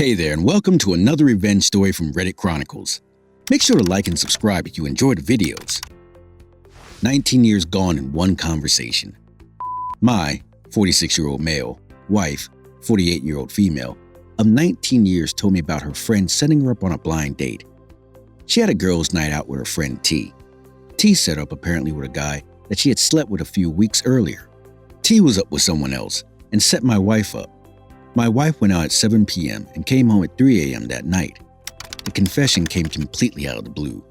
Hey there, and welcome to another revenge story from Reddit Chronicles. Make sure to like and subscribe if you enjoy the videos. 19 years gone in one conversation. My 46-year-old male, wife, 48-year-old female, of 19 years told me about her friend setting her up on a blind date. She had a girls' night out with her friend T. T set up apparently with a guy that she had slept with a few weeks earlier. T was up with someone else and set my wife up. My wife went out at 7 p.m. and came home at 3 a.m. that night. The confession came completely out of the blue.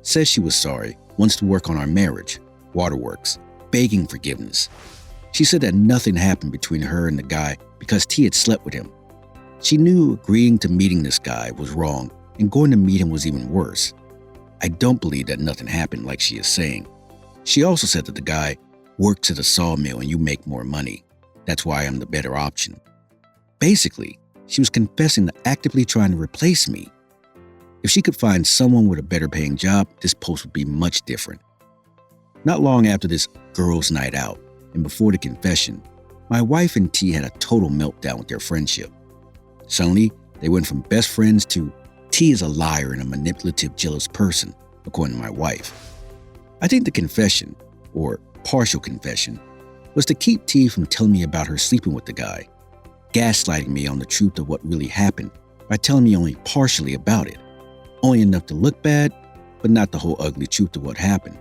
Says she was sorry, wants to work on our marriage, waterworks, begging forgiveness. She said that nothing happened between her and the guy because T had slept with him. She knew agreeing to meeting this guy was wrong and going to meet him was even worse. I don't believe that nothing happened like she is saying. She also said that the guy works at a sawmill and you make more money. That's why I'm the better option. Basically, she was confessing to actively trying to replace me. If she could find someone with a better paying job, this post would be much different. Not long after this girls' night out, and before the confession, my wife and T had a total meltdown with their friendship. Suddenly, they went from best friends to T is a liar and a manipulative, jealous person, according to my wife. I think the confession, or partial confession, was to keep T from telling me about her sleeping with the guy, gaslighting me on the truth of what really happened by telling me only partially about it, only enough to look bad, but not the whole ugly truth of what happened.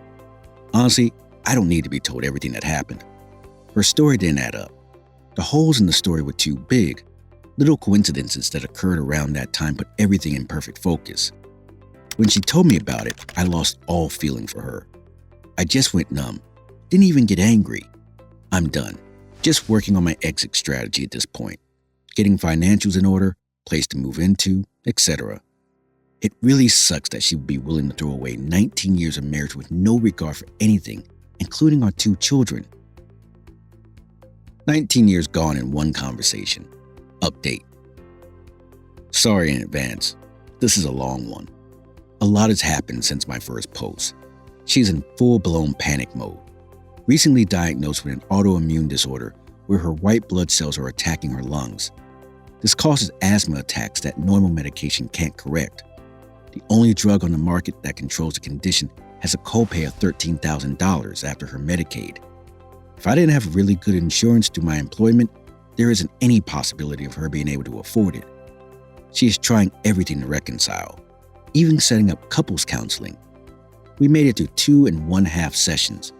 Honestly, I don't need to be told everything that happened. Her story didn't add up. The holes in the story were too big. Little coincidences that occurred around that time put everything in perfect focus. When she told me about it, I lost all feeling for her. I just went numb, didn't even get angry. I'm done. Just working on my exit strategy at this point, getting financials in order, place to move into, etc. It really sucks that she would be willing to throw away 19 years of marriage with no regard for anything, including our 2 children. 19 years gone in one conversation. Update. Sorry in advance. This is a long one. A lot has happened since my first post. She's in full-blown panic mode. Recently diagnosed with an autoimmune disorder where her white blood cells are attacking her lungs. This causes asthma attacks that normal medication can't correct. The only drug on the market that controls the condition has a copay of $13,000 after her Medicaid. If I didn't have really good insurance through my employment, there isn't any possibility of her being able to afford it. She is trying everything to reconcile, even setting up couples counseling. We made it through 2.5 sessions,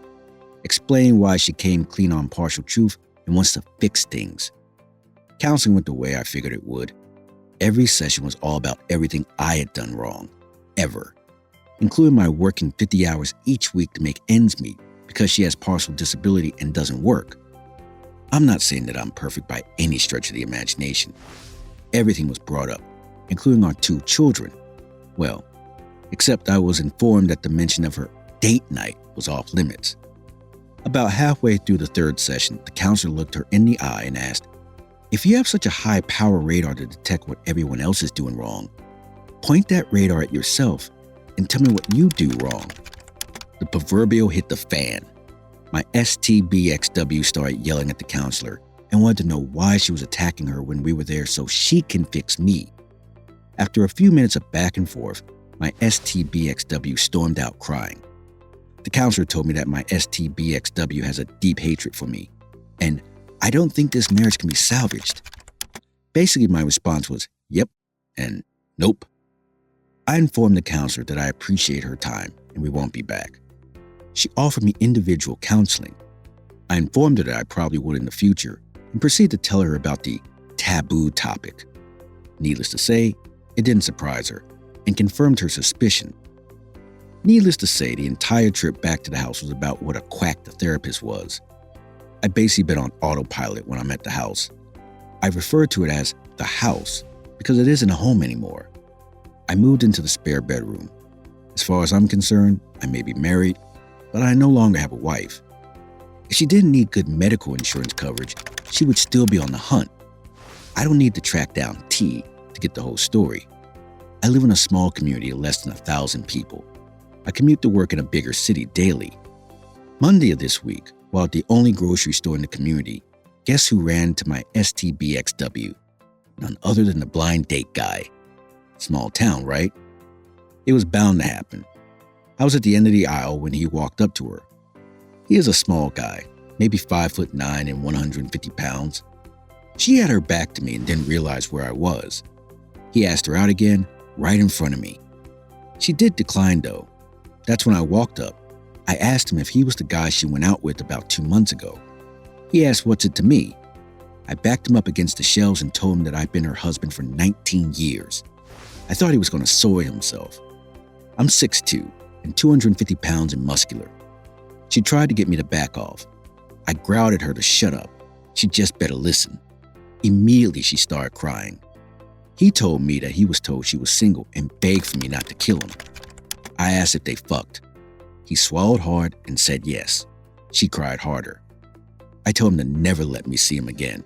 explaining why she came clean on partial truth and wants to fix things. Counseling went the way I figured it would. Every session was all about everything I had done wrong, ever, including my working 50 hours each week to make ends meet because she has partial disability and doesn't work. I'm not saying that I'm perfect by any stretch of the imagination. Everything was brought up, including our 2 children. Well, except I was informed that the mention of her date night was off limits. About halfway through the 3rd session, the counselor looked her in the eye and asked, "If you have such a high power radar to detect what everyone else is doing wrong, point that radar at yourself and tell me what you do wrong." The proverbial hit the fan. My STBXW started yelling at the counselor and wanted to know why she was attacking her when we were there so she can fix me. After a few minutes of back and forth, my STBXW stormed out crying. The counselor told me that my STBXW has a deep hatred for me, and I don't think this marriage can be salvaged. Basically, my response was, yep, and nope. I informed the counselor that I appreciate her time and we won't be back. She offered me individual counseling. I informed her that I probably would in the future and proceeded to tell her about the taboo topic. Needless to say, it didn't surprise her and confirmed her suspicion. Needless to say, the entire trip back to the house was about what a quack the therapist was. I've basically been on autopilot when I'm at the house. I refer to it as the house because it isn't a home anymore. I moved into the spare bedroom. As far as I'm concerned, I may be married, but I no longer have a wife. If she didn't need good medical insurance coverage, she would still be on the hunt. I don't need to track down T to get the whole story. I live in a small community of less than 1,000 people. I commute to work in a bigger city daily. Monday of this week, while at the only grocery store in the community, guess who ran to my STBXW? none other than the blind date guy. Small town, right? It was bound to happen. I was at the end of the aisle when he walked up to her. He is a small guy, maybe 5'9" and 150 pounds. She had her back to me and didn't realize where I was. He asked her out again, right in front of me. She did decline though. That's when I walked up. I asked him if he was the guy she went out with about 2 months ago. He asked what's it to me. I backed him up against the shelves and told him that I'd been her husband for 19 years. I thought he was going to soy himself. I'm 6'2" and 250 pounds and muscular. She tried to get me to back off. I growled at her to shut up. She'd just better listen. Immediately she started crying. He told me that he was told she was single and begged for me not to kill him. I asked if they fucked. He swallowed hard and said yes. She cried harder. I told him to never let me see him again.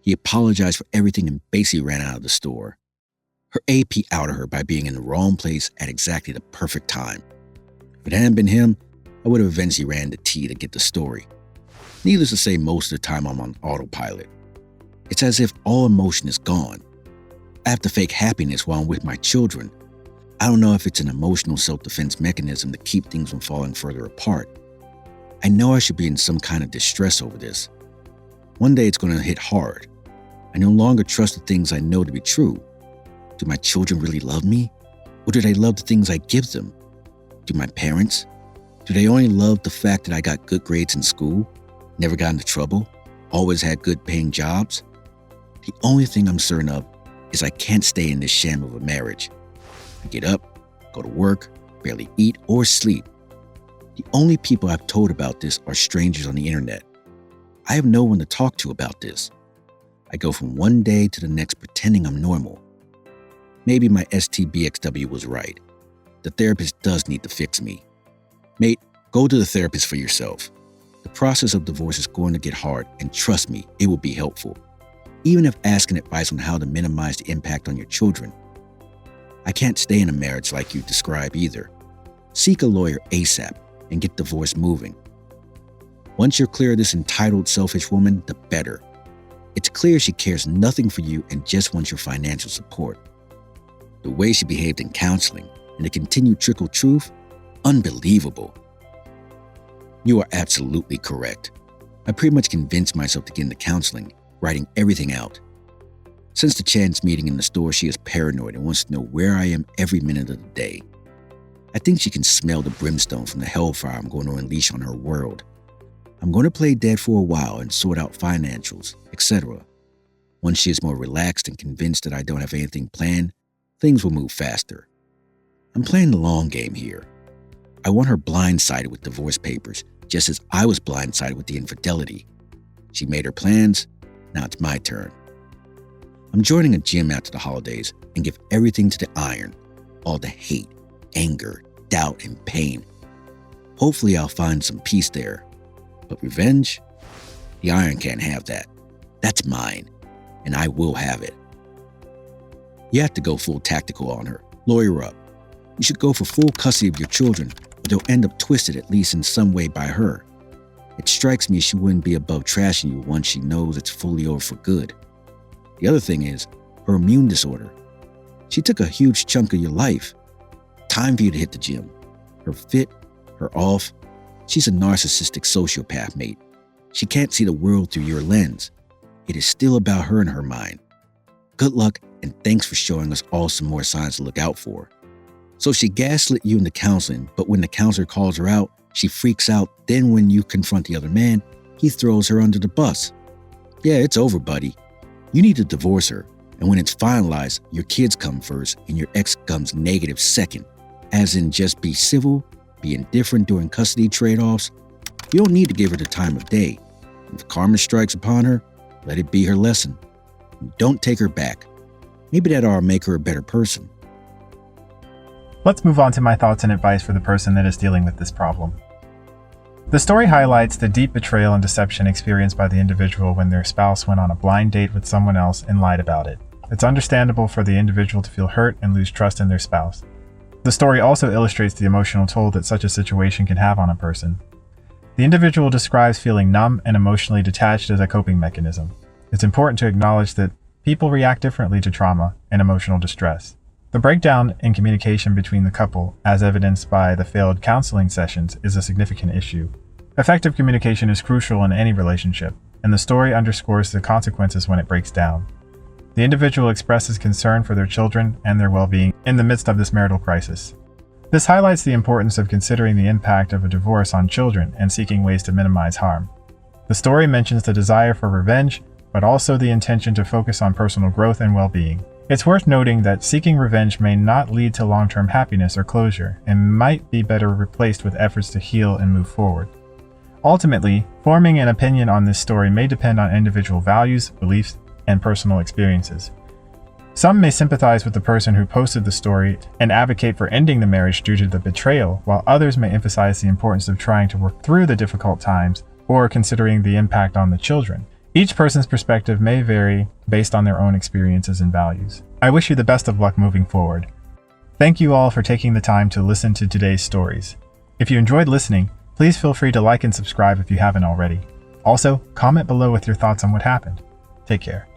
He apologized for everything and basically ran out of the store. Her AP outed her by being in the wrong place at exactly the perfect time. If it hadn't been him, I would have eventually ran to T to get the story. Needless to say, most of the time I'm on autopilot. It's as if all emotion is gone. I have to fake happiness while I'm with my children. I don't know if it's an emotional self-defense mechanism to keep things from falling further apart. I know I should be in some kind of distress over this. One day it's going to hit hard. I no longer trust the things I know to be true. Do my children really love me? Or do they love the things I give them? Do my parents? Do they only love the fact that I got good grades in school, never got into trouble, always had good paying jobs? The only thing I'm certain of is I can't stay in this sham of a marriage. I get up, go to work, barely eat or sleep. The only people I've told about this are strangers on the internet. I have no one to talk to about this. I go from one day to the next pretending I'm normal. Maybe my STBXW was right. The therapist does need to fix me. Mate, go to the therapist for yourself. The process of divorce is going to get hard, and trust me, it will be helpful. Even if asking advice on how to minimize the impact on your children. I can't stay in a marriage like you describe either. Seek a lawyer ASAP and get divorce moving. Once you're clear of this entitled, selfish woman, the better. It's clear she cares nothing for you and just wants your financial support. The way she behaved in counseling and the continued trickle truth, unbelievable. You are absolutely correct. I pretty much convinced myself to get into counseling, writing everything out. Since the chance meeting in the store, she is paranoid and wants to know where I am every minute of the day. I think she can smell the brimstone from the hellfire I'm going to unleash on her world. I'm going to play dead for a while and sort out financials, etc. Once she is more relaxed and convinced that I don't have anything planned, things will move faster. I'm playing the long game here. I want her blindsided with divorce papers, just as I was blindsided with the infidelity. She made her plans, now it's my turn. I'm joining a gym after the holidays and give everything to the iron, all the hate, anger, doubt, and pain. Hopefully I'll find some peace there. But revenge? The iron can't have that. That's mine, and I will have it. You have to go full tactical on her, lawyer up. You should go for full custody of your children, or they'll end up twisted at least in some way by her. It strikes me she wouldn't be above trashing you once she knows it's fully over for good. The other thing is her immune disorder. She took a huge chunk of your life. Time for you to hit the gym. Her fit, her off. She's a narcissistic sociopath, mate. She can't see the world through your lens. It is still about her in her mind. Good luck, and thanks for showing us all some more signs to look out for. So she gaslit you into counseling, but when the counselor calls her out, she freaks out. Then when you confront the other man, he throws her under the bus. Yeah, it's over, buddy. You need to divorce her, and when it's finalized, your kids come first and your ex comes negative second. As in just be civil, be indifferent during custody trade-offs. You don't need to give her the time of day. If karma strikes upon her, let it be her lesson. And don't take her back. Maybe that'll make her a better person. Let's move on to my thoughts and advice for the person that is dealing with this problem. The story highlights the deep betrayal and deception experienced by the individual when their spouse went on a blind date with someone else and lied about it. It's understandable for the individual to feel hurt and lose trust in their spouse. The story also illustrates the emotional toll that such a situation can have on a person. The individual describes feeling numb and emotionally detached as a coping mechanism. It's important to acknowledge that people react differently to trauma and emotional distress. The breakdown in communication between the couple, as evidenced by the failed counseling sessions, is a significant issue. Effective communication is crucial in any relationship, and the story underscores the consequences when it breaks down. The individual expresses concern for their children and their well-being in the midst of this marital crisis. This highlights the importance of considering the impact of a divorce on children and seeking ways to minimize harm. The story mentions the desire for revenge, but also the intention to focus on personal growth and well-being. It's worth noting that seeking revenge may not lead to long-term happiness or closure, and might be better replaced with efforts to heal and move forward. Ultimately, forming an opinion on this story may depend on individual values, beliefs, and personal experiences. Some may sympathize with the person who posted the story and advocate for ending the marriage due to the betrayal, while others may emphasize the importance of trying to work through the difficult times or considering the impact on the children. Each person's perspective may vary based on their own experiences and values. I wish you the best of luck moving forward. Thank you all for taking the time to listen to today's stories. If you enjoyed listening, please feel free to like and subscribe if you haven't already. Also, comment below with your thoughts on what happened. Take care.